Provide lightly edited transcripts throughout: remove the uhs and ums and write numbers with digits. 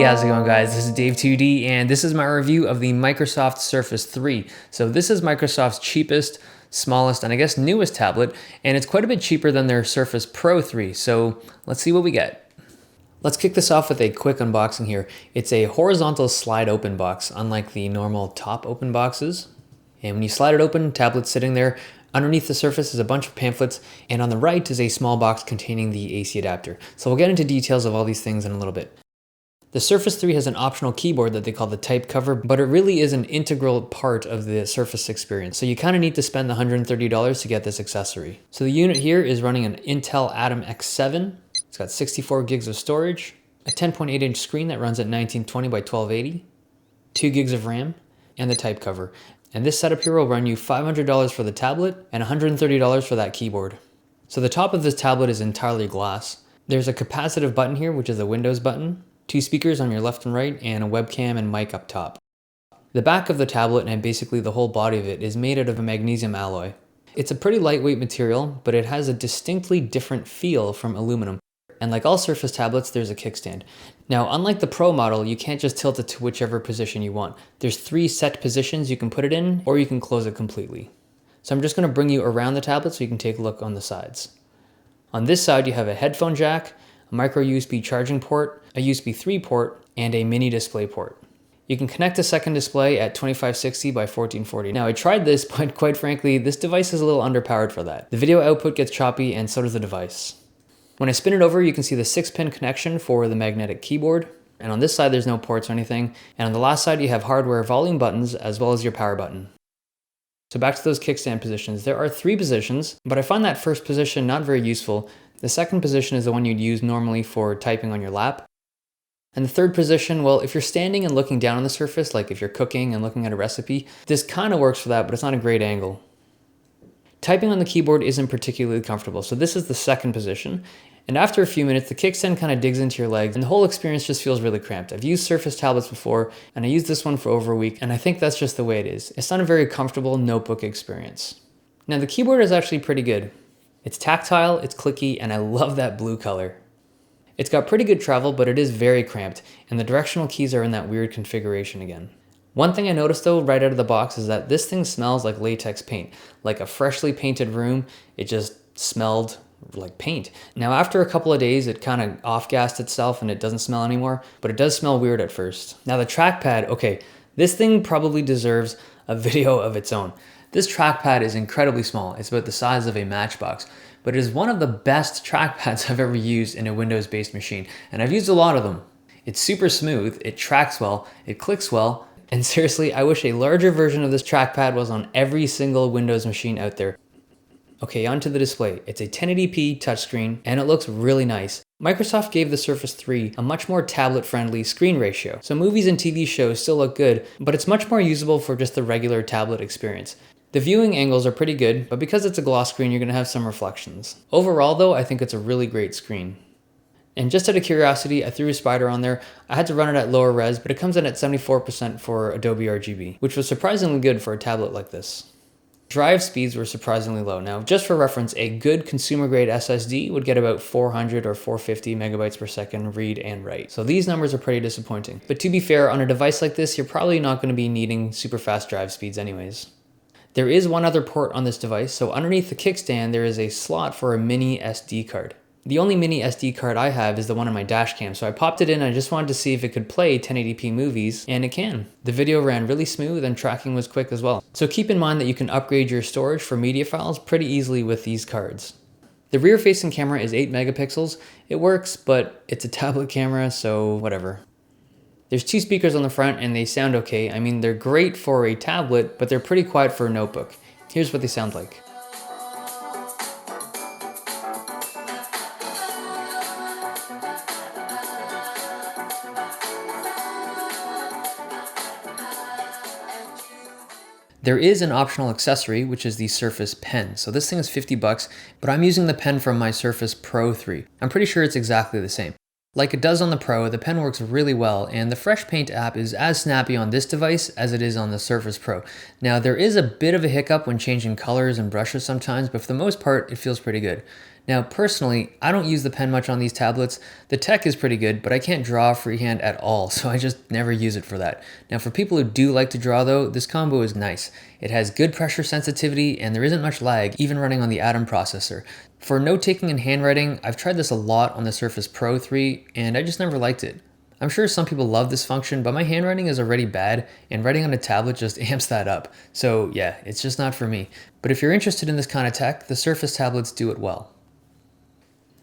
how's it going, guys? This is Dave 2D, and this is my review of the Microsoft Surface 3. So this is Microsoft's cheapest, smallest, and I guess newest tablet, and it's quite a bit cheaper than their Surface Pro 3. So let's see what we get. Let's kick this off with a quick unboxing here. It's a horizontal slide open box, unlike the normal top open boxes. And when you slide it open, tablet's sitting there. Underneath the surface is a bunch of pamphlets, and on the right is a small box containing the AC adapter. So we'll get into details of all these things in a little bit. The Surface 3 has an optional keyboard that they call the type cover, but it really is an integral part of the Surface experience. So you kind of need to spend the $130 to get this accessory. So the unit here is running an Intel Atom X7. It's got 64 gigs of storage, a 10.8-inch screen that runs at 1920 by 1280, 2 gigs of RAM, and the type cover. And this setup here will run you $500 for the tablet and $130 for that keyboard. So the top of this tablet is entirely glass. There's a capacitive button here, which is a Windows button, 2 speakers on your left and right, and a webcam and mic up top. The back of the tablet, and basically the whole body of it, is made out of a magnesium alloy. It's a pretty lightweight material, but it has a distinctly different feel from aluminum. And like all Surface tablets, there's a kickstand. Now, unlike the Pro model, you can't just tilt it to whichever position you want. There's 3 set positions you can put it in, or you can close it completely. So I'm just going to bring you around the tablet so you can take a look on the sides. On this side, you have a headphone jack, a micro USB charging port, a USB 3 port, and a mini display port. You can connect a second display at 2560 by 1440. Now, I tried this, but quite frankly, this device is a little underpowered for that. The video output gets choppy, and so does the device. When I spin it over, you can see the 6-pin connection for the magnetic keyboard. And on this side, there's no ports or anything. And on the last side, you have hardware volume buttons as well as your power button. So back to those kickstand positions. There are 3 positions, but I find that first position not very useful. The second position is the one you'd use normally for typing on your lap. And the third position, well, if you're standing and looking down on the surface, like if you're cooking and looking at a recipe, this kind of works for that, but it's not a great angle. Typing on the keyboard isn't particularly comfortable, so this is the second position. And after a few minutes, the kickstand kind of digs into your legs, and the whole experience just feels really cramped. I've used Surface tablets before, and I used this one for over a week, and I think that's just the way it is. It's not a very comfortable notebook experience. Now, the keyboard is actually pretty good. It's tactile, it's clicky, and I love that blue color. It's got pretty good travel, but it is very cramped, and the directional keys are in that weird configuration again. One thing I noticed though right out of the box is that this thing smells like latex paint. Like a freshly painted room, it just smelled like paint. Now after a couple of days, it kind of off-gassed itself and it doesn't smell anymore, but it does smell weird at first. Now the trackpad, okay, this thing probably deserves a video of its own. This trackpad is incredibly small. It's about the size of a matchbox, but it is one of the best trackpads I've ever used in a Windows-based machine, and I've used a lot of them. It's super smooth, it tracks well, it clicks well, and seriously, I wish a larger version of this trackpad was on every single Windows machine out there. Okay, onto the display. It's a 1080p touchscreen, and it looks really nice. Microsoft gave the Surface 3 a much more tablet-friendly screen ratio, so movies and TV shows still look good, but it's much more usable for just the regular tablet experience. The viewing angles are pretty good, but because it's a gloss screen, you're going to have some reflections. Overall though, I think it's a really great screen. And just out of curiosity, I threw a spider on there. I had to run it at lower res, but it comes in at 74% for Adobe RGB, which was surprisingly good for a tablet like this. Drive speeds were surprisingly low. Now, just for reference, a good consumer-grade SSD would get about 400 or 450 megabytes per second read and write. So these numbers are pretty disappointing. But to be fair, on a device like this, you're probably not going to be needing super fast drive speeds anyways. There is one other port on this device, so underneath the kickstand, there is a slot for a mini SD card. The only mini SD card I have is the one on my dash cam, so I popped it in and I just wanted to see if it could play 1080p movies, and it can. The video ran really smooth and tracking was quick as well. So keep in mind that you can upgrade your storage for media files pretty easily with these cards. The rear-facing camera is 8 megapixels. It works, but it's a tablet camera, so whatever. There's 2 speakers on the front and they sound okay. I mean, they're great for a tablet, but they're pretty quiet for a notebook. Here's what they sound like. There is an optional accessory, which is the Surface Pen. So this thing is 50 bucks, but I'm using the pen from my Surface Pro 3. I'm pretty sure it's exactly the same. Like it does on the Pro, the pen works really well, and the Fresh Paint app is as snappy on this device as it is on the Surface Pro. Now, there is a bit of a hiccup when changing colors and brushes sometimes, but for the most part, it feels pretty good. Now, personally, I don't use the pen much on these tablets. The tech is pretty good, but I can't draw freehand at all, so I just never use it for that. Now, for people who do like to draw though, this combo is nice. It has good pressure sensitivity and there isn't much lag, even running on the Atom processor. For note-taking and handwriting, I've tried this a lot on the Surface Pro 3, and I just never liked it. I'm sure some people love this function, but my handwriting is already bad, and writing on a tablet just amps that up. So yeah, it's just not for me. But if you're interested in this kind of tech, the Surface tablets do it well.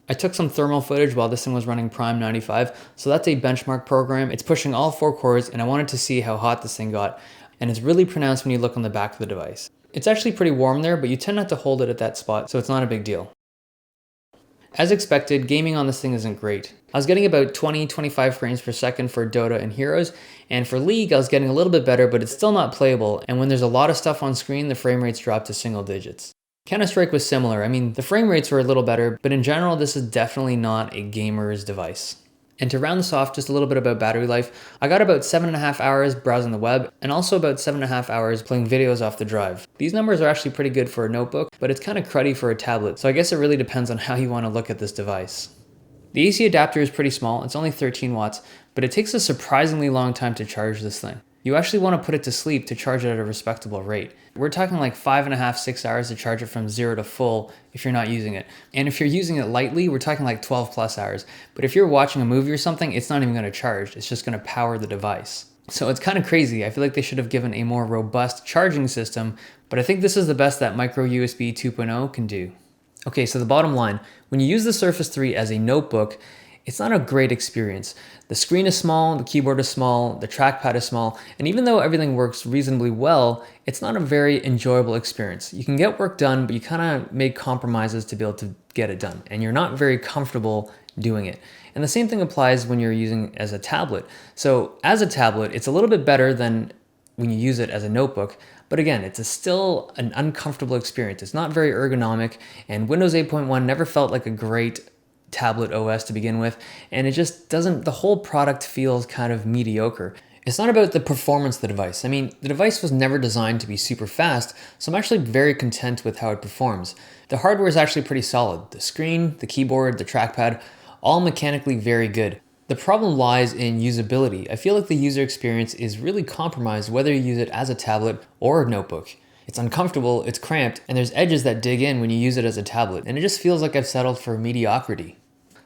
I took some thermal footage while this thing was running Prime 95, so that's a benchmark program. It's pushing all 4 cores, and I wanted to see how hot this thing got, and it's really pronounced when you look on the back of the device. It's actually pretty warm there, but you tend not to hold it at that spot, so it's not a big deal. As expected, gaming on this thing isn't great. I was getting about 20-25 frames per second for Dota and Heroes, and for League I was getting a little bit better, but it's still not playable, and when there's a lot of stuff on screen, the frame rates drop to single digits. Counter-Strike was similar. I mean, the frame rates were a little better, but in general, this is definitely not a gamer's device. And to round this off, just a little bit about battery life. I got about 7.5 hours browsing the web, and also about 7.5 hours playing videos off the drive. These numbers are actually pretty good for a notebook, but it's kind of cruddy for a tablet, so I guess it really depends on how you want to look at this device. The AC adapter is pretty small, it's only 13 watts, but it takes a surprisingly long time to charge this thing. You actually want to put it to sleep to charge it at a respectable rate. We're talking like 5.5, 6 hours to charge it from 0 to full if you're not using it. And if you're using it lightly, we're talking like 12 plus hours. But if you're watching a movie or something, it's not even going to charge. It's just going to power the device. So it's kind of crazy. I feel like they should have given a more robust charging system, but I think this is the best that micro USB 2.0 can do. Okay, so the bottom line, when you use the Surface 3 as a notebook, it's not a great experience. The screen is small, the keyboard is small, the trackpad is small, and even though everything works reasonably well, it's not a very enjoyable experience. You can get work done, but you kind of make compromises to be able to get it done, and you're not very comfortable doing it. And the same thing applies when you're using it as a tablet. So as a tablet, it's a little bit better than when you use it as a notebook, but again, it's still an uncomfortable experience. It's not very ergonomic, and Windows 8.1 never felt like a great tablet OS to begin with, and it just doesn't, the whole product feels kind of mediocre. It's not about the performance of the device. I mean, the device was never designed to be super fast, so I'm actually very content with how it performs. The hardware is actually pretty solid. The screen, the keyboard, the trackpad, all mechanically very good. The problem lies in usability. I feel like the user experience is really compromised whether you use it as a tablet or a notebook. It's uncomfortable, it's cramped, and there's edges that dig in when you use it as a tablet, and it just feels like I've settled for mediocrity.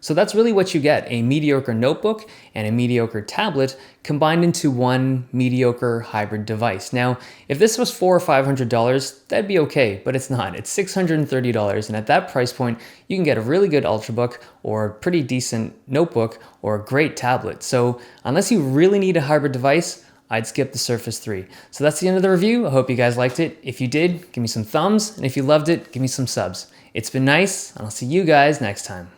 So that's really what you get, a mediocre notebook and a mediocre tablet combined into one mediocre hybrid device. Now, if this was $400 or $500, that'd be okay, but it's not. It's $630, and at that price point, you can get a really good Ultrabook or a pretty decent notebook or a great tablet. So unless you really need a hybrid device, I'd skip the Surface 3. So that's the end of the review. I hope you guys liked it. If you did, give me some thumbs, and if you loved it, give me some subs. It's been nice, and I'll see you guys next time.